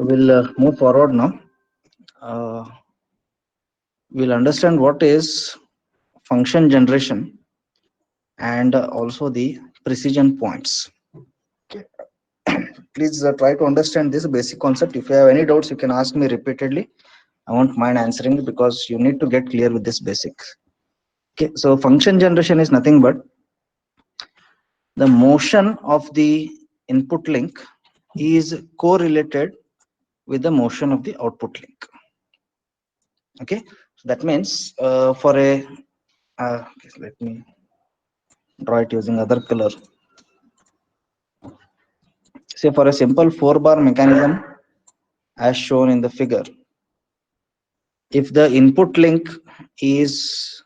So we'll move forward now. Uh, we'll understand what is function generation and also the precision points. Okay. Please try to understand this basic concept. If you have any doubts, you can ask me repeatedly. I won't mind answering because you need to get clear with this basics. Okay, so function generation is nothing but the motion of the input link is correlated with the motion of the output link. Okay, so that means for a okay, let me draw it using other color. Say for a simple 4-bar mechanism as shown in the figure, if the input link is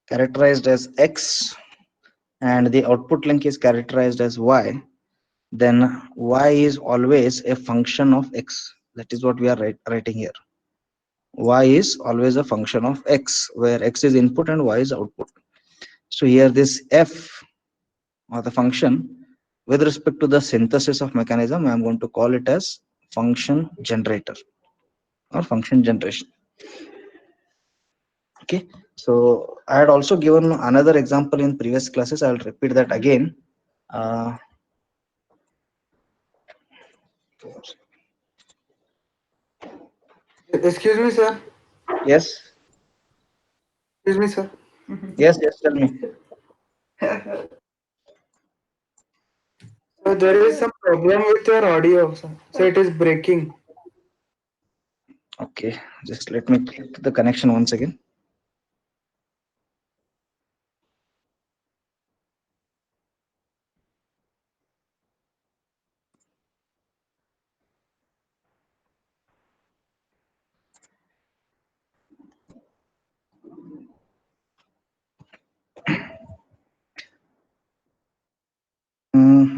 characterized as X and the output link is characterized as Y, then Y is always a function of X. That is what we are writing here. Y is always a function of X, where X is input and Y is output. So here this F or the function with respect to the synthesis of mechanism, I am going to call it as function generator or function generation. Okay, so I had also given another example in previous classes. I'll repeat that again. Excuse me, sir. Yes, Excuse me, sir. yes, tell me. So there is some problem with your audio, sir. So it is breaking. Okay, just let me check the connection once again.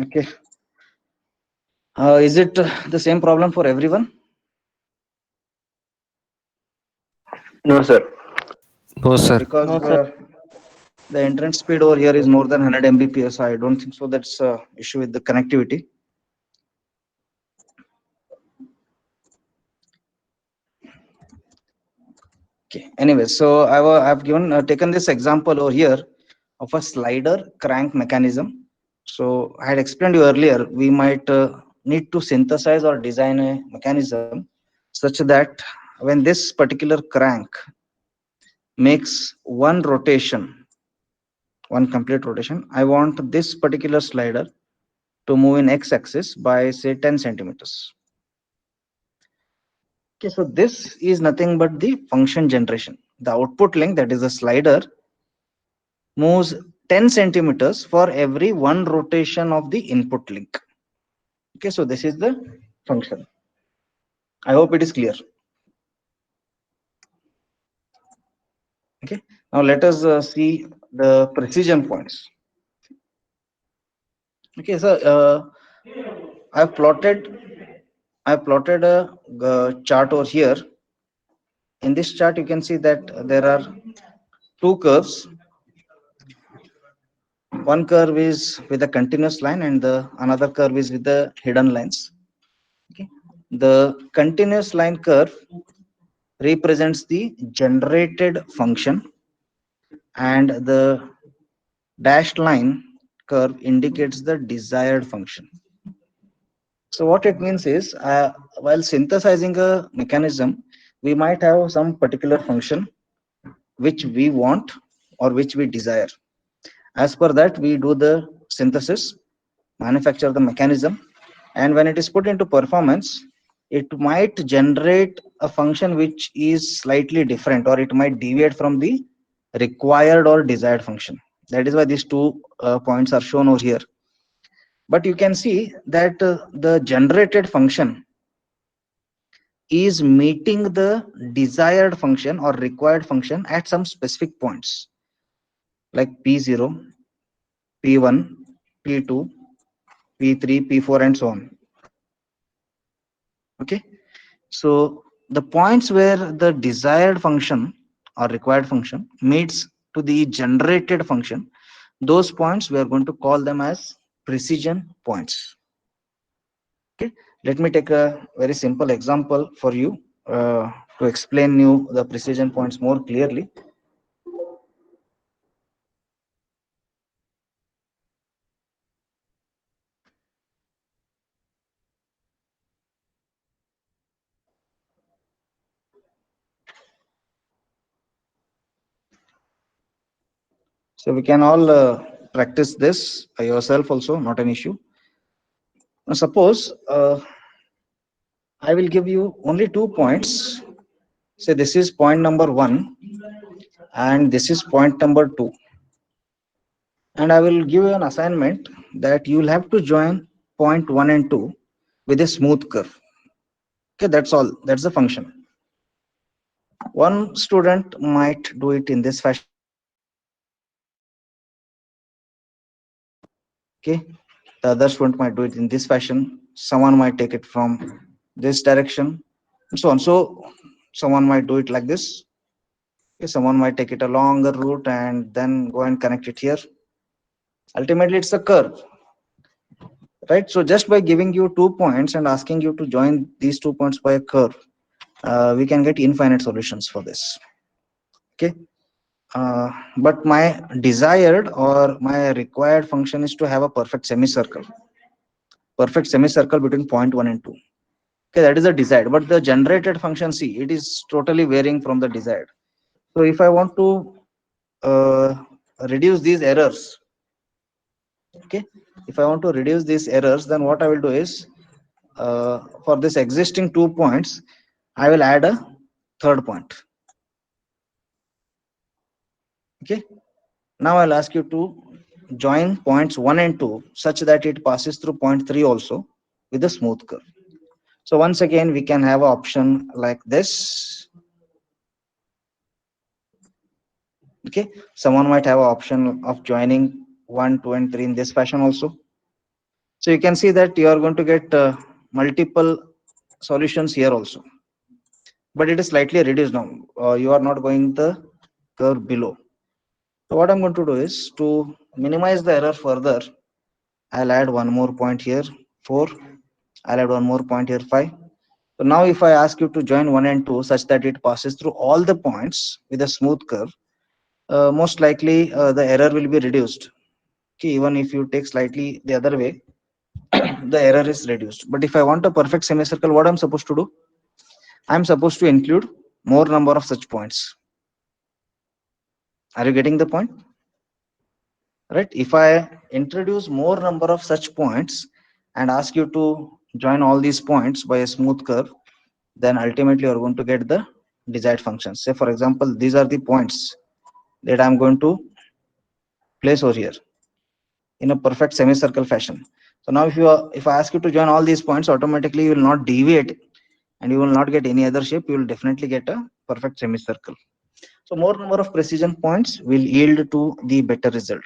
Okay. Is it the same problem for everyone? No, sir. No, sir. Because No, sir. the internet speed over here is more than 100 Mbps. I don't think so. That's issue with the connectivity. Okay. Anyway, so I've given taken this example over here of a slider crank mechanism. So I had explained you earlier, we might need to synthesize or design a mechanism such that when this particular crank makes one rotation, one complete rotation, I want this particular slider to move in x-axis by say 10 centimeters. Okay, so this is nothing but the function generation. The output link, that is the slider, moves 10 centimeters for every one rotation of the input link. Okay, so this is the function. I hope it is clear. Okay, now let us see the precision points. Okay, so I've plotted a chart over here. In this chart, you can see that there are two curves. One curve is with a continuous line and the another curve is with the hidden lines. Okay. The continuous line curve represents the generated function and the dashed line curve indicates the desired function. So what it means is while synthesizing a mechanism, we might have some particular function which we want or which we desire. As per that, we do the synthesis, manufacture the mechanism, and when it is put into performance, it might generate a function which is slightly different, or it might deviate from the required or desired function. That is why these two points are shown over here. But you can see that the generated function is meeting the desired function or required function at some specific points like P0, P1, P2, P3, P4, and so on. Okay, so the points where the desired function or required function meets to the generated function, those points we are going to call them as precision points. Okay, Let me take a very simple example for you to explain you the precision points more clearly. So we can all practice this yourself also, not an issue. Now suppose I will give you only 2 points. Say this is point number one and this is point number two. And I will give you an assignment that you will have to join point one and two with a smooth curve. Okay, that's all. That's the function. One student might do it in this fashion. Okay, the other student might do it in this fashion. Someone might take it from this direction, and so on. So someone might do it like this. Okay, someone might take it a longer route and then go and connect it here. Ultimately, it's a curve, right? So just by giving you 2 points and asking you to join these 2 points by a curve, we can get infinite solutions for this. Okay, but my desired or my required function is to have a perfect semicircle between point one and two. Okay, that is the desired, but the generated function, see, it is totally varying from the desired. So if I want to uh, reduce these errors, okay, if I want to reduce these errors, then what I will do is for this existing 2 points, I will add a third point. Okay, now I'll ask you to join points 1 and 2 such that it passes through point 3 also with a smooth curve. So once again, we can have an option like this. Okay, someone might have an option of joining 1, 2, and 3 in this fashion also. So you can see that you are going to get multiple solutions here also, but it is slightly reduced now. You are not going the curve below. So what I'm going to do is to minimize the error further. I'll add one more point here, 4. I'll add one more point here, 5. So now if I ask you to join 1 and 2 such that it passes through all the points with a smooth curve, most likely the error will be reduced. Okay, even if you take slightly the other way, the error is reduced. But if I want a perfect semicircle, what I'm supposed to do? I'm supposed to include more number of such points. Are you getting the point? Right? If I introduce more number of such points and ask you to join all these points by a smooth curve, then ultimately you're going to get the desired functions. Say for example, these are the points that I'm going to place over here in a perfect semicircle fashion. So now if I ask you to join all these points, automatically you will not deviate and you will not get any other shape. You will definitely get a perfect semicircle. So more number of precision points will yield to the better result.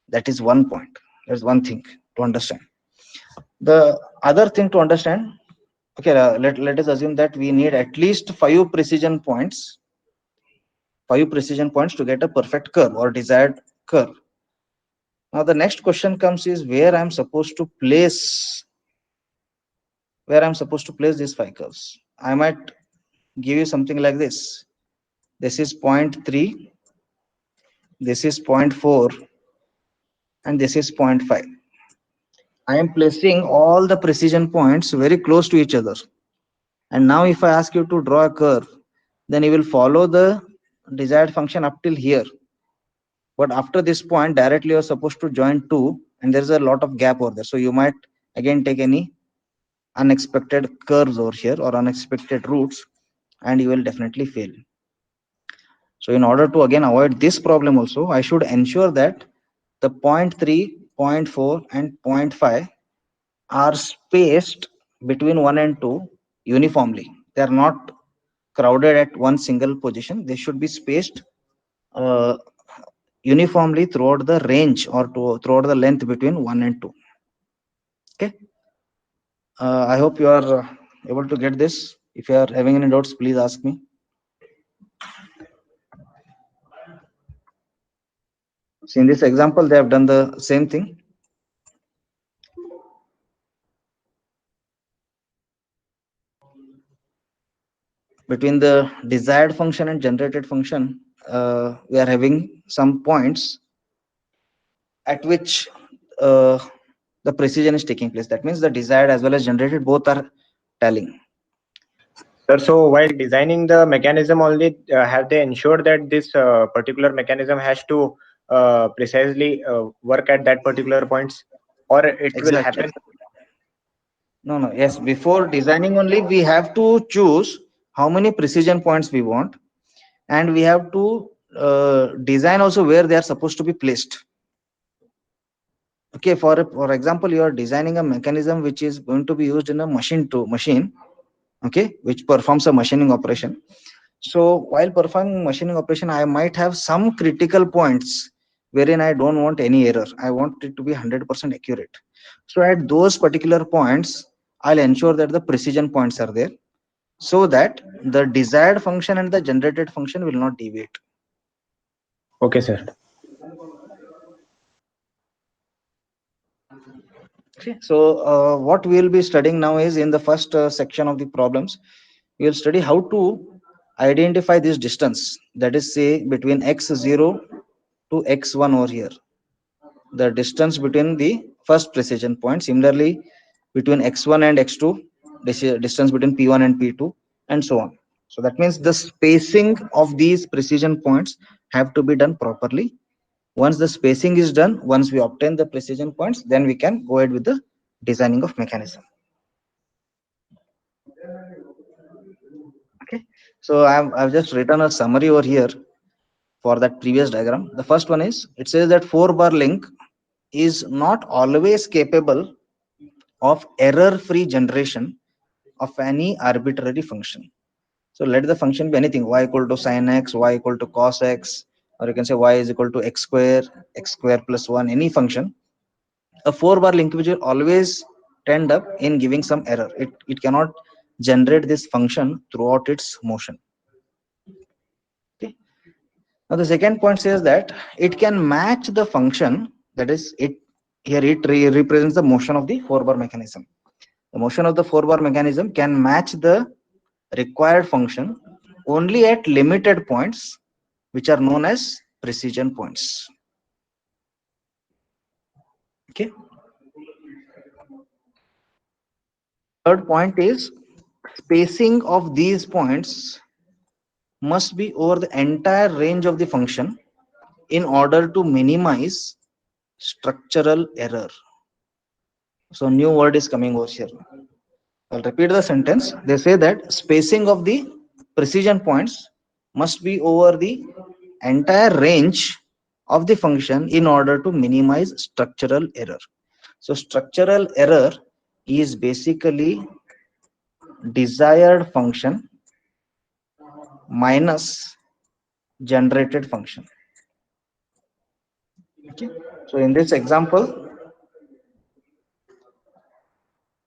That is one point. That's one thing to understand. The other thing to understand, okay, let us assume that we need at least five precision points to get a perfect curve or desired curve. Now the next question comes is where I'm supposed to place these 5 curves. I might give you something like this. This is point 3, this is point 4, and this is point 5. I am placing all the precision points very close to each other. And now if I ask you to draw a curve, then you will follow the desired function up till here. But after this point, directly you're supposed to join 2, and there's a lot of gap over there. So you might again take any unexpected curves over here or unexpected routes, and you will definitely fail. So in order to again avoid this problem also, I should ensure that the point 3, point 4, and point 5 are spaced between 1 and 2 uniformly. They are not crowded at one single position. They should be spaced uh, uniformly throughout the range or throughout the length between 1 and 2. Okay. I hope you are able to get this. If you are having any doubts, please ask me. See, in this example, they have done the same thing. between the desired function and generated function, we are having some points at which uh, the precision is taking place. That means the desired as well as generated both are tallying. Sir, so while designing the mechanism only, have they ensured that this particular mechanism has to precisely work at that particular points, or it will Exactly. happen? No, no. Yes, before designing only, we have to choose how many precision points we want, and we have to design also where they are supposed to be placed. Okay, for example, you are designing a mechanism which is going to be used in a machine to machine. Okay, which performs a machining operation. So while performing machining operation, I might have some critical points wherein I don't want any error. I want it to be 100% accurate. So at those particular points, I'll ensure that the precision points are there so that the desired function and the generated function will not deviate. Okay, sir. Okay. So what we will be studying now is in the first section of the problems, we will study how to identify this distance, that is say between x0 to x1 over here, the distance between the first precision point. Similarly, between x1 and x2, distance between p1 and p2, and so on. So that means the spacing of these precision points have to be done properly. Once the spacing is done, once we obtain the precision points, then we can go ahead with the designing of mechanism. Okay. So I've just written a summary over here for that previous diagram. The first one is, it says that 4-bar link is not always capable of error-free generation of any arbitrary function. So let the function be anything, y equal to sin x, y equal to cos x, or you can say y is equal to x square plus 1, any function. A 4-bar linkage will always tend up in giving some error. It cannot generate this function throughout its motion. Okay. Now the second point says that it can match the function, that is it here it represents the motion of the 4-bar mechanism. The motion of the 4-bar mechanism can match the required function only at limited points, which are known as precision points. Okay. Third point is, spacing of these points must be over the entire range of the function in order to minimize structural error. So new word is coming over here. I'll repeat the sentence. They say that spacing of the precision points must be over the entire range of the function in order to minimize structural error. So structural error is basically desired function minus generated function. Okay. So in this example,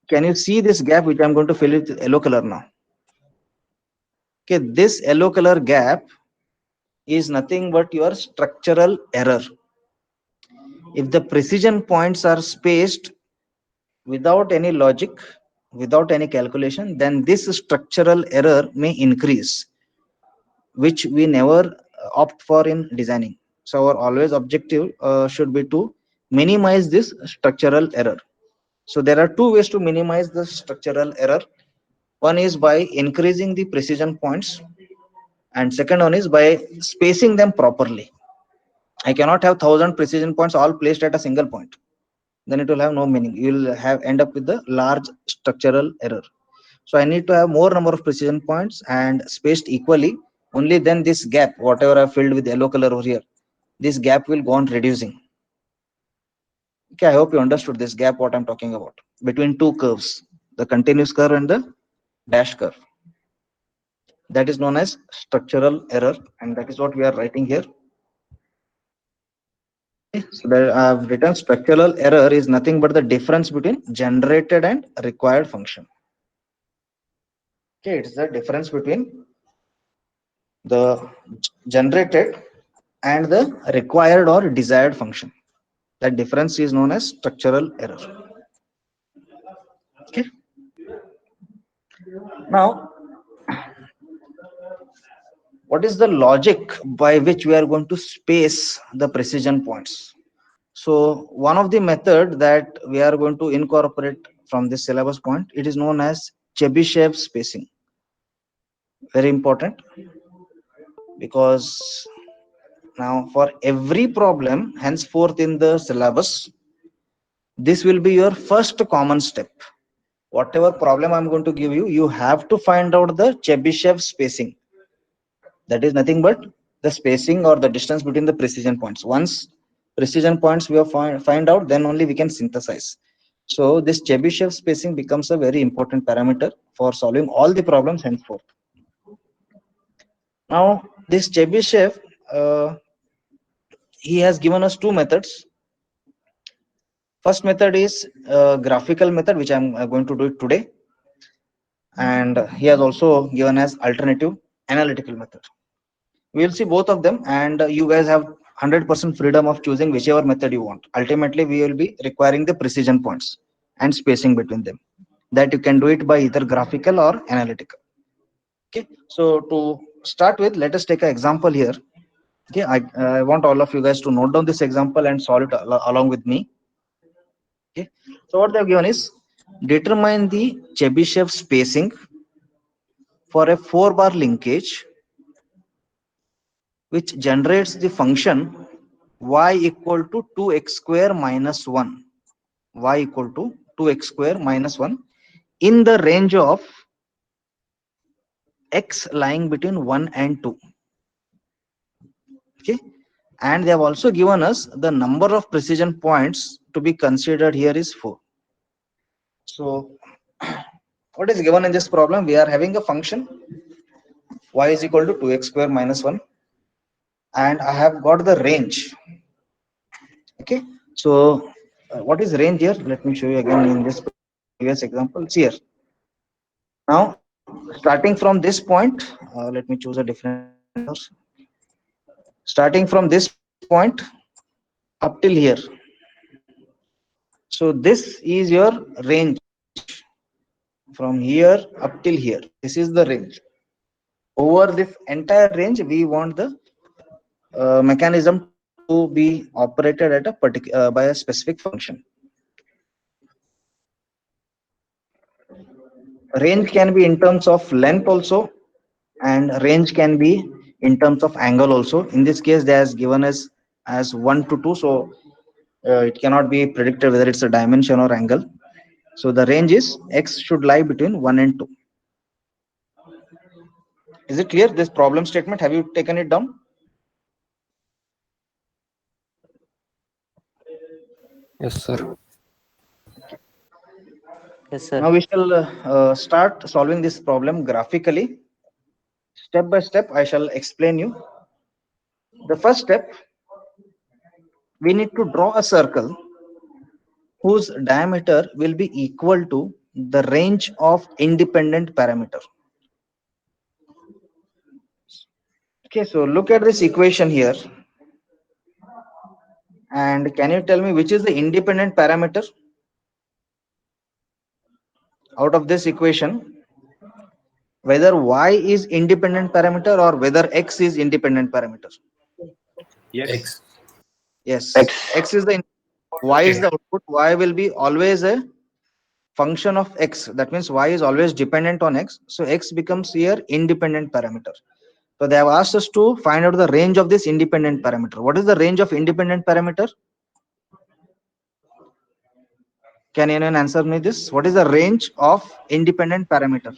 can you see this gap which I'm going to fill with yellow color now? Okay, this yellow color gap is nothing but your structural error. If the precision points are spaced without any logic, without any calculation, then this structural error may increase, which we never opt for in designing. So our always objective should be to minimize this structural error. So there are two ways to minimize the structural error. One is by increasing the precision points, and second one is by spacing them properly. I cannot have 1,000 precision points all placed at a single point. Then it will have no meaning. You will have end up with the large structural error. So I need to have more number of precision points and spaced equally. Only then this gap, whatever I filled with yellow color over here, this gap will go on reducing. Okay, I hope you understood this gap, what I'm talking about, between two curves, the continuous curve and the dash curve. That is known as structural error, and that is what we are writing here. Okay, so that I've written structural error is nothing but the difference between generated and required function. Okay, it's the difference between the generated and the required or desired function. That difference is known as structural error. Okay. Now, what is the logic by which we are going to space the precision points? So one of the method that we are going to incorporate from this syllabus point, it is known as Chebyshev spacing. Very important, because now for every problem henceforth in the syllabus, this will be your first common step. Whatever problem I'm going to give you, you have to find out the Chebyshev spacing. That is nothing but the spacing or the distance between the precision points. Once precision points we have find out, then only we can synthesize. So this Chebyshev spacing becomes a very important parameter for solving all the problems henceforth. Now this Chebyshev, he has given us two methods. First method is graphical method, which I'm going to do it today, and he has also given as alternative analytical method. We will see both of them, and you guys have 100% freedom of choosing whichever method you want. Ultimately, we will be requiring the precision points and spacing between them. That you can do it by either graphical or analytical. Okay, so to start with, let us take an example here. Okay, I want all of you guys to note down this example and solve it along with me. Okay, so what they have given is determine the Chebyshev spacing for a 4-bar linkage which generates the function y equal to 2x square minus 1, y equal to 2x square minus 1 in the range of x lying between 1 and 2. Okay, and they have also given us the number of precision points to be considered here is 4. So what is given in this problem? We are having a function y is equal to 2x square minus 1, and I have got the range. Okay, so what is range here? Let me show you again in this previous example. It's here. Now starting from this point, let me choose a different color. Starting from this point up till here, so this is your range from here up till here. This is the range. Over this entire range, we want the mechanism to be operated at a particular by a specific function. Range can be in terms of length also, and range can be in terms of angle also. In this case, they has given us as 1 to 2, so it cannot be predicted whether it's a dimension or angle. So the range is x should lie between 1 and 2. Is it clear, this problem statement? Have you taken it down? Yes, sir. Yes, sir. Now we shall start solving this problem graphically. Step by step, I shall explain you. The first step, we need to draw a circle whose diameter will be equal to the range of independent parameter. Okay, so look at this equation here. And can you tell me which is the independent parameter out of this equation? Whether y is independent parameter or whether x is independent parameter? Yes. X. Yes, X. x is the y is the output. Y will be always a function of x. That means y is always dependent on x. So x becomes here independent parameter. So they have asked us to find out the range of this independent parameter. What is the range of independent parameter? Can anyone answer me this? What is the range of independent parameter?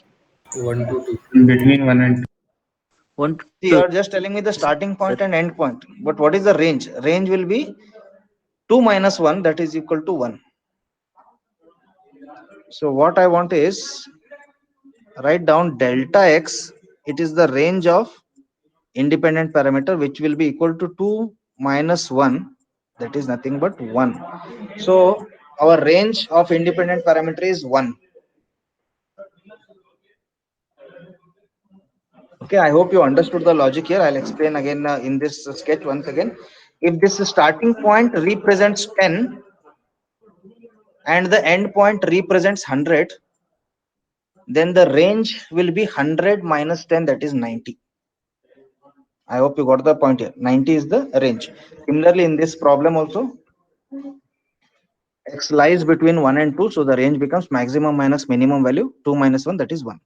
1 to 2. Between 1 and 1 to You are just telling me the starting point and end point. But what is the range? Range will be 2 minus 1, that is equal to 1. So what I want is write down delta x. It is the range of independent parameter, which will be equal to 2 minus 1, that is nothing but 1. So our range of independent parameter is 1. Okay, I hope you understood the logic here. I'll explain again in this sketch once again. If this starting point represents 10 and the end point represents 100, then the range will be 100 minus 10, that is 90. I hope you got the point here. 90 is the range. Similarly, in this problem also, x lies between 1 and 2, so the range becomes maximum minus minimum value, 2 minus 1, that is 1.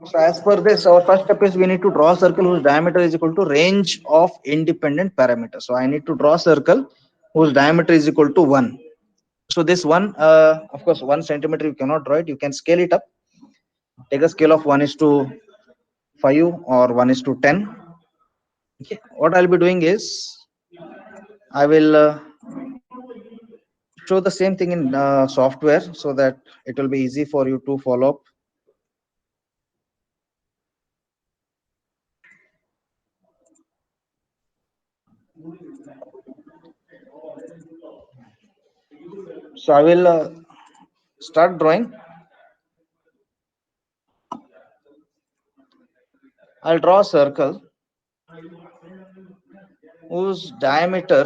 So as per this, our first step is we need to draw a circle whose diameter is equal to range of independent parameters. So I need to draw a circle whose diameter is equal to 1. So this one, of course, 1 centimeter, you cannot draw it. You can scale it up. Take a scale of 1 is to 5 or 1 is to 10. Okay. What I'll be doing is I will show the same thing in software so that it will be easy for you to follow up. So I will start drawing. I'll draw a circle whose diameter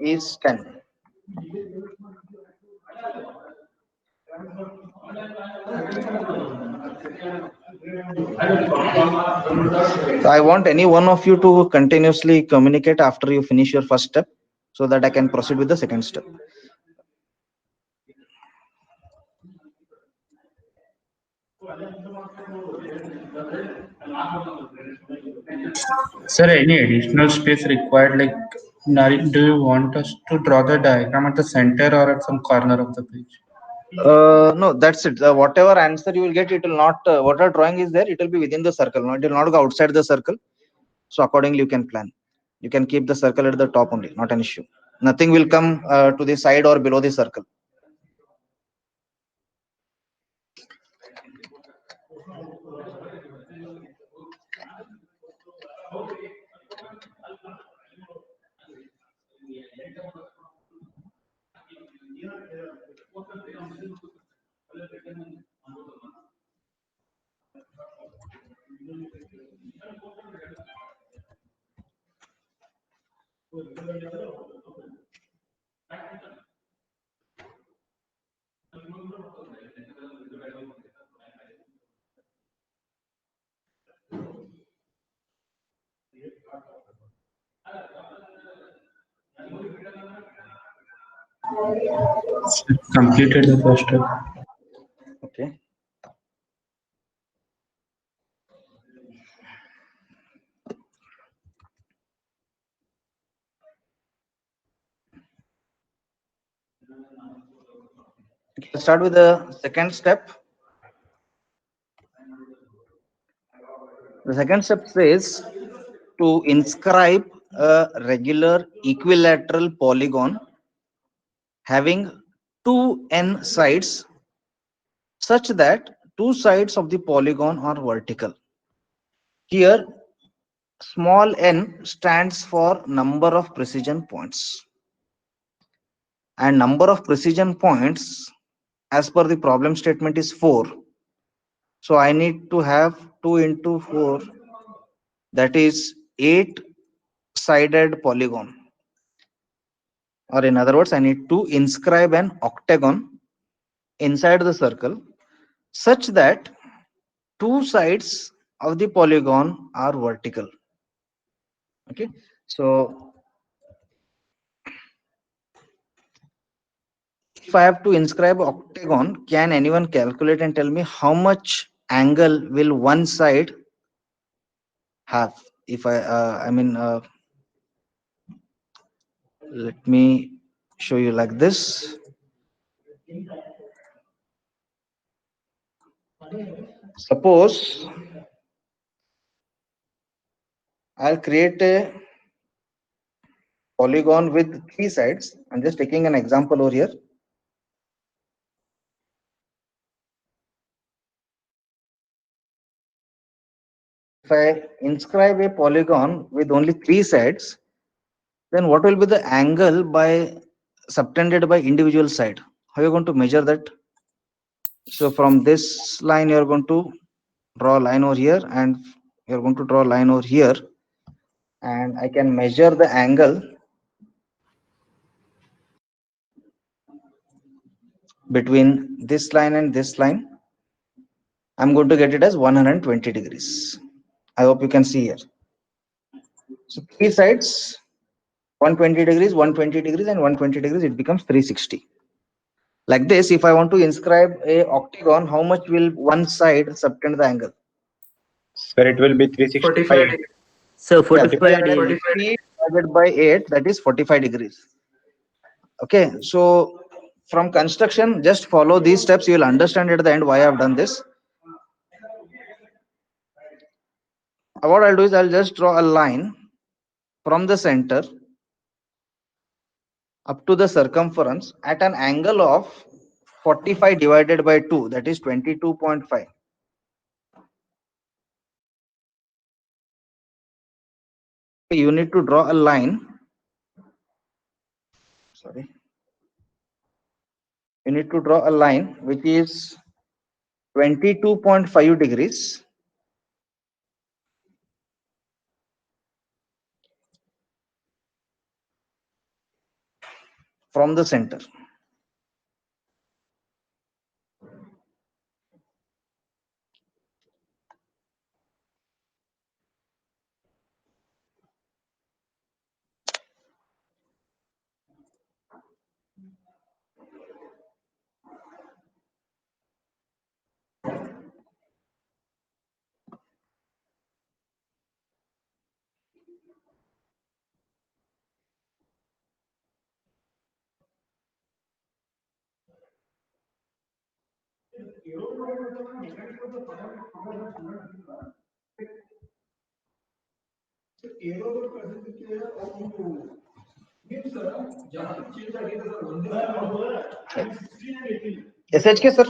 is 10. So I want any one of you to continuously communicate after you finish your first step so that I can proceed with the second step. Sir, any additional space required? Like, do you want us to draw the diagram at the center or at some corner of the page? No, that's it. Whatever answer you will get, it will not, whatever drawing is there, it will be within the circle. No, it will not go outside the circle. So accordingly, you can plan. You can keep the circle at the top only, not an issue. Nothing will come to the side or below the circle. Completed the first step. Okay. Let's start with the second step. The second step says to inscribe a regular equilateral polygon having two n sides such that two sides of the polygon are vertical. Here, small n stands for number of precision points. And number of precision points as per the problem statement is 4. So I need to have 2 into 4, that is 8 sided polygon. Or in other words, I need to inscribe an octagon inside the circle such that two sides of the polygon are vertical. Okay, so if I have to inscribe octagon, can anyone calculate and tell me how much angle will one side have? If let me show you like this. Suppose I'll create a polygon with 3 sides. I'm just taking an example over here. If I inscribe a polygon with only 3 sides, then what will be the angle by subtended by individual side? How are you going to measure that? So from this line, you're going to draw a line over here, and you're going to draw a line over here, and I can measure the angle between this line and this line. I'm going to get it as 120 degrees. I hope you can see here. So three sides, 120 degrees, 120 degrees, and 120 degrees, it becomes 360. Like this, if I want to inscribe a octagon, how much will one side subtend the angle? Sir, it will be 45 365. degrees. So Yeah, 45 degrees. 360 divided by 8, that is 45 degrees. Okay, so from construction, just follow these steps. You will understand at the end why I've done this. What I'll do is I'll just draw a line from the center up to the circumference at an angle of 45 divided by 2, that is 22.5. You need to draw a line. Sorry. You need to draw a line which is 22.5 degrees from the center. SHK sir.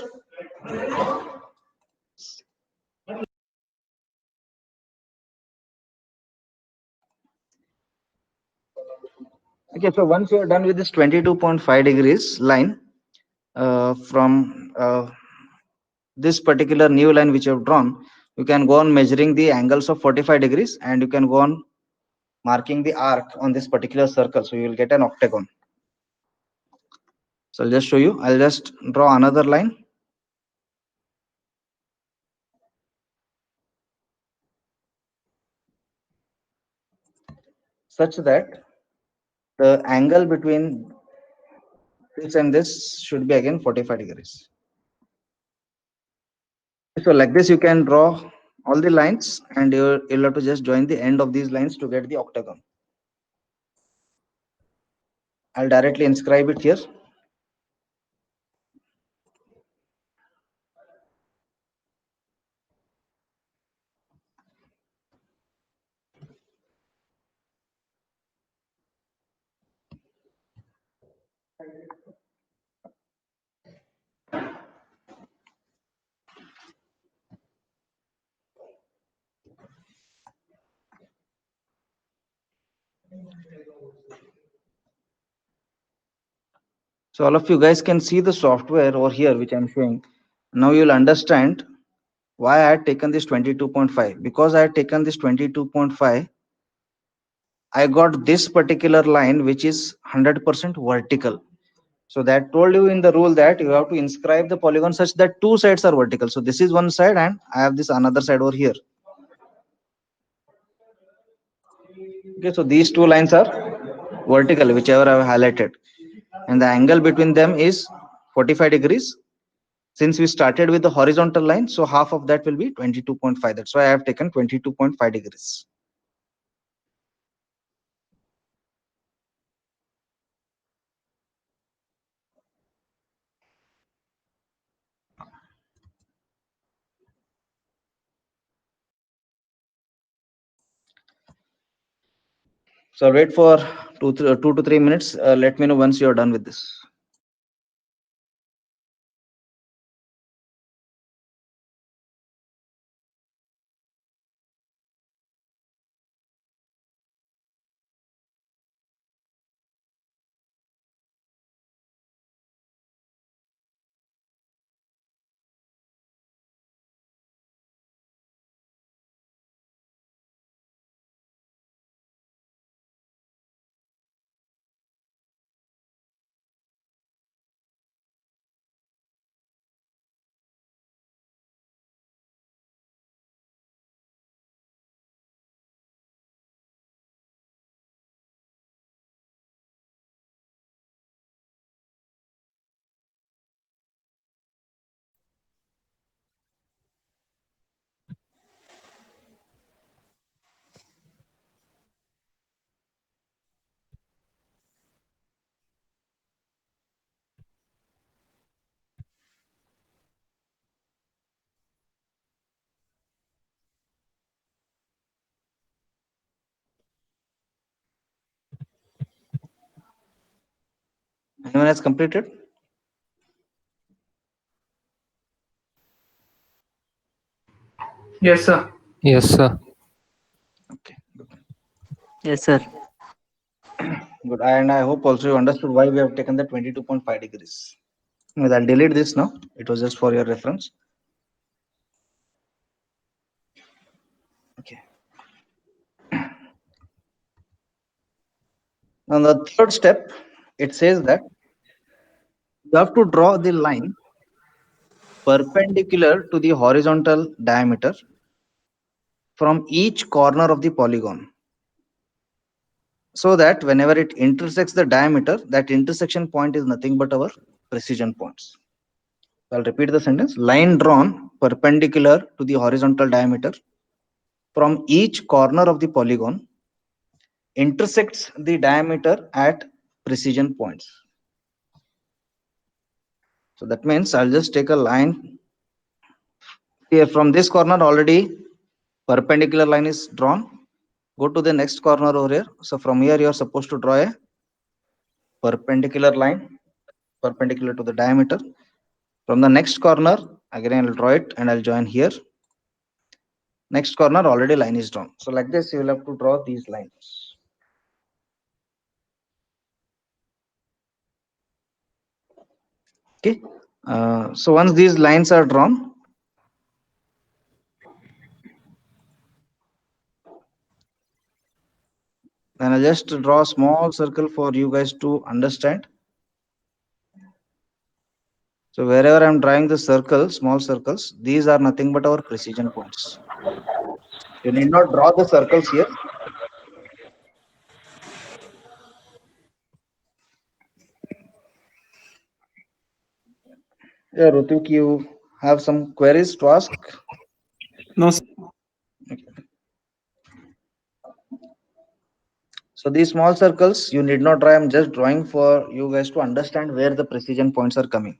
Okay, so once you are done with this 22.5 degrees line from this particular new line which you have drawn, you can go on measuring the angles of 45 degrees and you can go on marking the arc on this particular circle. So you will get an octagon. So I'll just show you. I'll just draw another line. Such that the angle between this and this should be again 45 degrees. So like this, you can draw all the lines and you'll have to just join the end of these lines to get the octagon. I'll directly inscribe it here. So all of you guys can see the software over here, which I'm showing. Now you'll understand why I had taken this 22.5. Because I had taken this 22.5, I got this particular line, which is 100% vertical. So that told you in the rule that you have to inscribe the polygon such that two sides are vertical. So this is one side and I have this another side over here. Okay, so these two lines are vertical, whichever I have highlighted. And the angle between them is 45 degrees. Since we started with the horizontal line, so half of that will be 22.5. That's why I have taken 22.5 degrees. So I'll wait for 2 to 3 minutes. Let me know once you're done with this. Anyone has completed? Yes, sir. Yes, sir. Okay, Yes, sir. good. And I hope also you understood why we have taken the 22.5 degrees. Well, I'll delete this now. It was just for your reference. Okay. On the third step, it says that you have to draw the line perpendicular to the horizontal diameter from each corner of the polygon, so that whenever it intersects the diameter, that intersection point is nothing but our precision points. I'll repeat the sentence. Line drawn perpendicular to the horizontal diameter from each corner of the polygon intersects the diameter at precision points. So that means I'll just take a line here from this corner. Already perpendicular line is drawn. Go to the next corner over here. So from here you are supposed to draw a perpendicular line perpendicular to the diameter. From the next corner, again I'll draw it and I'll join here. Next corner already line is drawn. So like this, you will have to draw these lines. Okay. So once these lines are drawn, then I'll just draw a small circle for you guys to understand. So wherever I'm drawing the circle, small circles, these are nothing but our precision points. You need not draw the circles here. Yeah, Rutik, you have some queries to ask? No, sir. So these small circles, you need not draw. I'm just drawing for you guys to understand where the precision points are coming.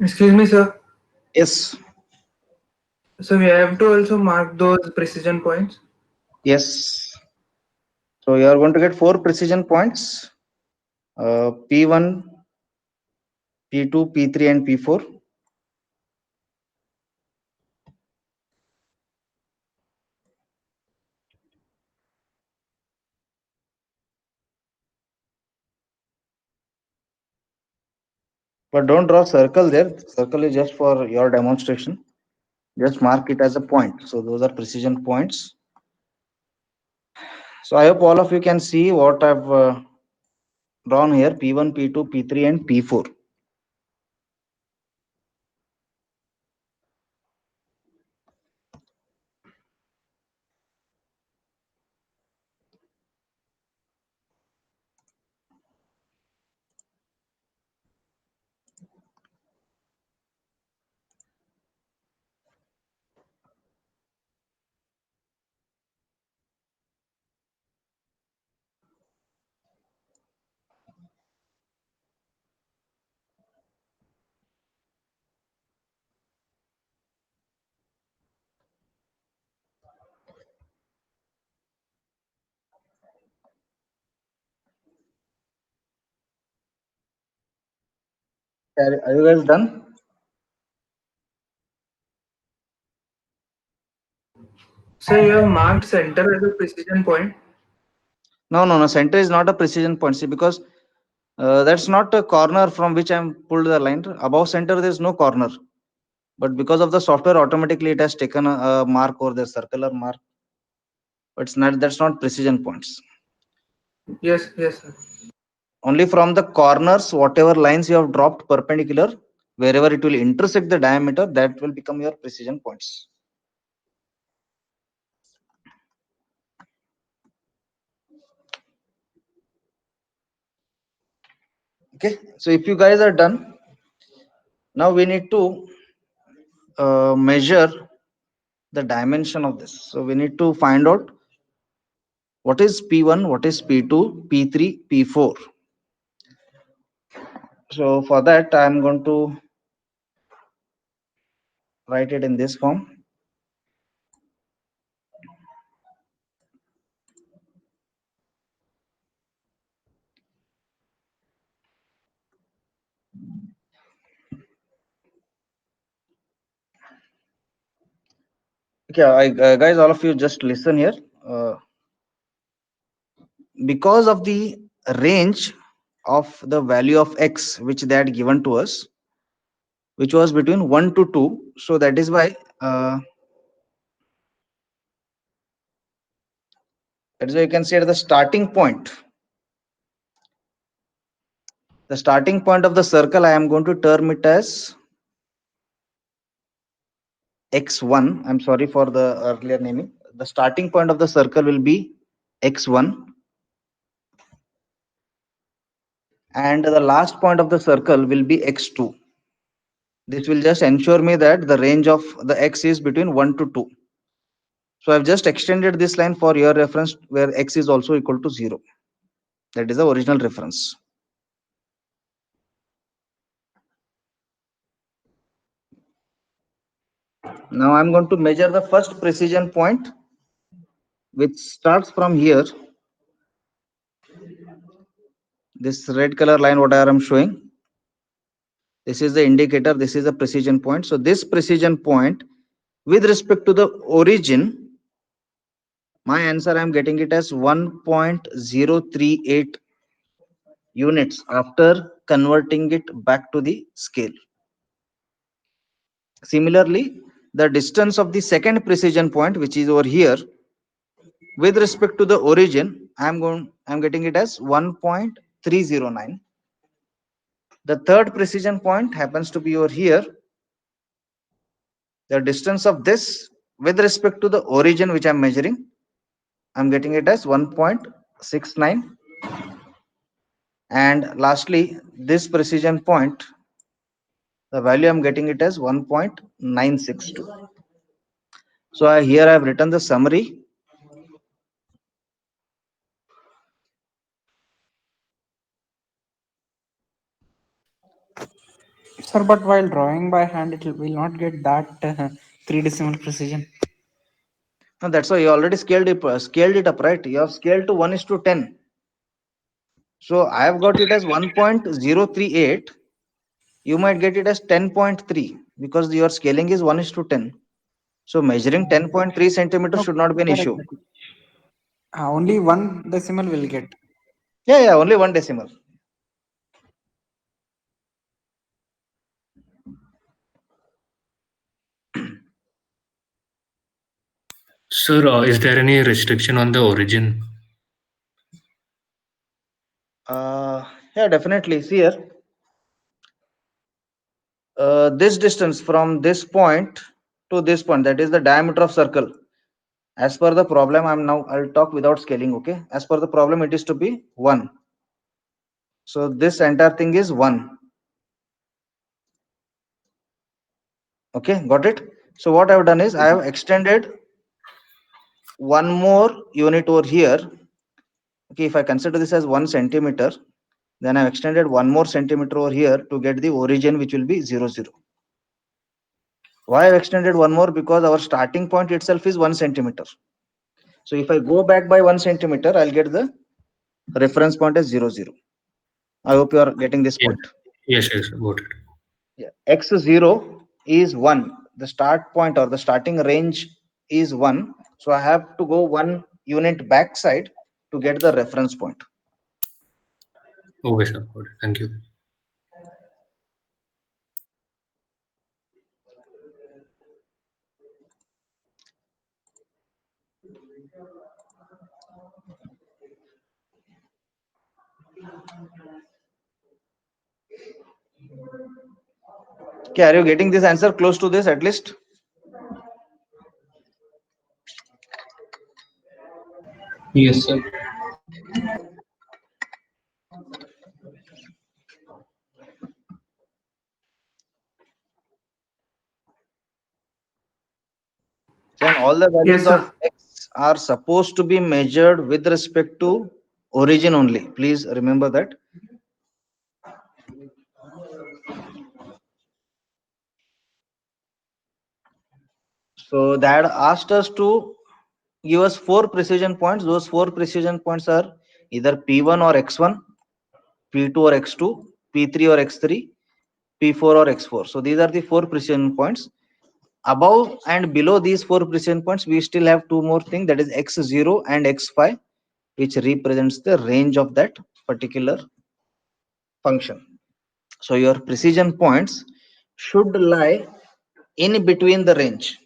Excuse me, sir. Yes, So we have to also mark those precision points. yes. So you are going to get 4 precision points, P1, P2, P3, and P4. But don't draw circle there. Circle is just for your demonstration. Just mark it as a point. So those are precision points. So I hope all of you can see what I've drawn here: P1, P2, P3, and P4. Are you guys done? So you have marked center as a precision point. No. Center is not a precision point. See, because that's not a corner from which I'm pulled the line. Above center, there is no corner. But because of the software, automatically it has taken a mark or the circular mark. But it's not. That's not precision points. Yes, sir. Only from the corners, whatever lines you have dropped perpendicular, wherever it will intersect the diameter, that will become your precision points. Okay, so if you guys are done, now we need to measure the dimension of this. So we need to find out what is P1, what is P2, P3, P4. So for that, I'm going to write it in this form. Okay, guys, all of you just listen here. Because of the range of the value of x which they had given to us, which was between 1 to 2, so that is why you can see at the starting point, of the circle, I am going to term it as x1. I'm sorry for the earlier naming. The starting point of the circle will be x1, and the last point of the circle will be x2. This will just ensure me that the range of the x is between 1 to 2. So I've just extended this line for your reference, where x is also equal to 0. That is the original reference. Now I'm going to measure the first precision point, which starts from here. This red color line, what I am showing, this is the indicator, this is the precision point. So this precision point, with respect to the origin, my answer, I'm getting it as 1.038 units after converting it back to the scale. Similarly, the distance of the second precision point, which is over here, with respect to the origin, I'm getting it as 1.309. The third precision point happens to be over here. The distance of this with respect to the origin which I'm measuring, I'm getting it as 1.69. And lastly, this precision point, the value I'm getting it as 1.962. So here I've written the summary. Sir, but while drawing by hand, it will not get that 3 decimal precision. No, that's why you already scaled it up, right? You have scaled to 1:10. So I have got it as 1.038. You might get it as 10.3 because your scaling is 1:10. So measuring 10.3 centimeters should not be an issue. Only 1 decimal will get. Yeah, only 1 decimal. Sir, is there any restriction on the origin? Yeah, definitely. See here. This distance from this point to this point, that is the diameter of circle. As per the problem, I'll talk without scaling. Okay. As per the problem, it is to be 1. So this entire thing is 1. Okay, got it. So what I've done is I have extended one more unit over here. Okay, if I consider this as 1 centimeter, then I've extended 1 more centimeter over here to get the origin, which will be 0, 0. Why I've extended 1 more? Because our starting point itself is 1 centimeter. So if I go back by 1 centimeter, I'll get the reference point as 0, 0. I hope you are getting this point. Yes, got it. x0 is 1. The start point or the starting range is 1. So I have to go 1 unit backside to get the reference point. Okay, sir. Got it. Thank you. Okay, are you getting this answer close to this at least? Yes, sir. Then all the values Yes, sir. of x are supposed to be measured with respect to origin only. Please remember that. So that asked us to give us 4 precision points. Those 4 precision points are either P1 or X1, P2 or X2, P3 or X3, P4 or X4. So these are the 4 precision points. Above and below these 4 precision points, we still have 2 more things, that is X0 and X5, which represents the range of that particular function. So your precision points should lie in between the range.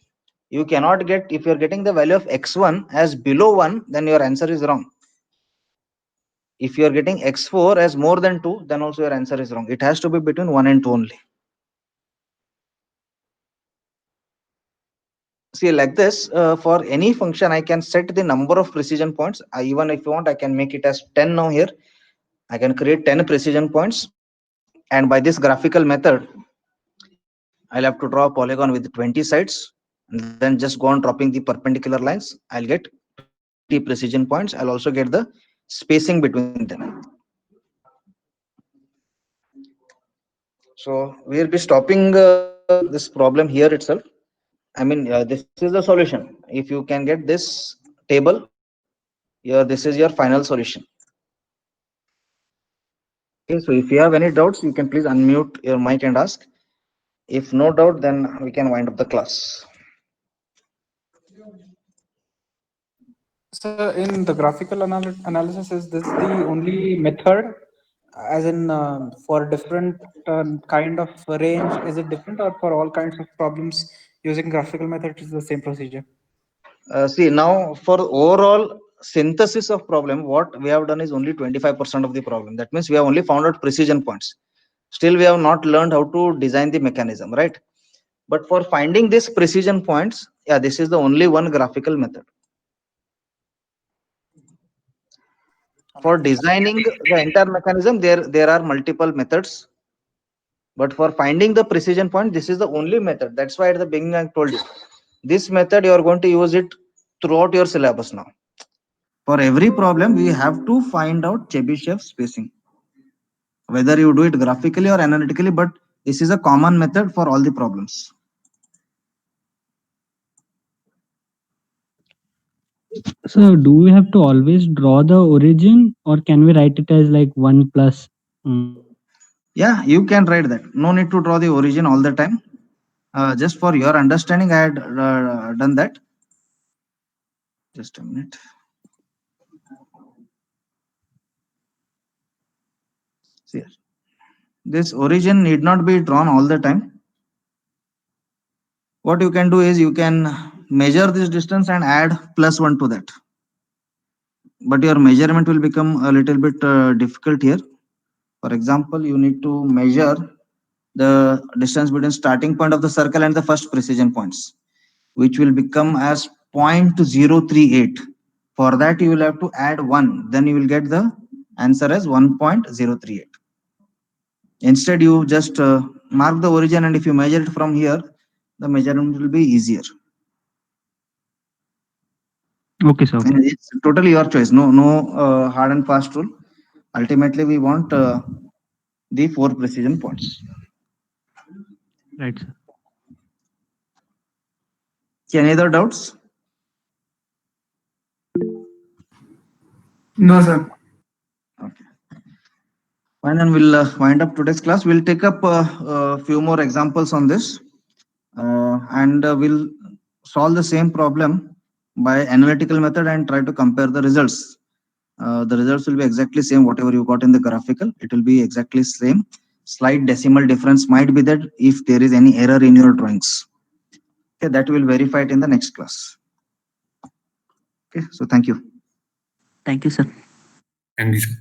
You cannot get, if you're getting the value of x1 as below 1, then your answer is wrong. If you're getting x4 as more than 2, then also your answer is wrong. It has to be between 1 and 2 only. See, like this, for any function, I can set the number of precision points. Even if you want, I can make it as 10 now here. I can create 10 precision points. And by this graphical method, I'll have to draw a polygon with 20 sides. And then just go on dropping the perpendicular lines. I'll get 20 precision points. I'll also get the spacing between them. So we'll be stopping this problem here itself. I mean, this is the solution. If you can get this table, this is your final solution. Okay, so if you have any doubts, you can please unmute your mic and ask. If no doubt, then we can wind up the class. So in the graphical analysis, is this the only method? As in, for different kind of range, is it different, or for all kinds of problems using graphical method is the same procedure? See, now for overall synthesis of problem, what we have done is only 25% of the problem. That means we have only found out precision points. Still, we have not learned how to design the mechanism, right? But for finding these precision points, yeah, this is the only one graphical method. For designing the entire mechanism, there are multiple methods. But for finding the precision point, this is the only method. That's why at the beginning I told you, this method you are going to use it throughout your syllabus now. For every problem, we have to find out Chebyshev spacing. Whether you do it graphically or analytically, but this is a common method for all the problems. So do we have to always draw the origin, or can we write it as like 1 plus? Yeah, you can write that. No need to draw the origin all the time. Just for your understanding, I had done that. Just a minute. See, this origin need not be drawn all the time. What you can do is you can measure this distance and add +1 to that. But your measurement will become a little bit difficult here. For example, you need to measure the distance between starting point of the circle and the first precision points, which will become as 0.038. For that, you will have to add 1. Then you will get the answer as 1.038. Instead, you just mark the origin, and if you measure it from here, the measurement will be easier. Okay, sir. And it's totally your choice. No hard and fast rule. Ultimately, we want the 4 precision points. Right, sir. Any other doubts? No, sir. Okay. Fine, and we'll wind up today's class. We'll take up a few more examples on this, and we'll solve the same problem by analytical method and try to compare the results. The results will be exactly same, whatever you got in the graphical, it will be exactly same. Slight decimal difference might be there if there is any error in your drawings. Okay, that will verify it in the next class. Okay, so thank you. Thank you, sir. Thank you, sir.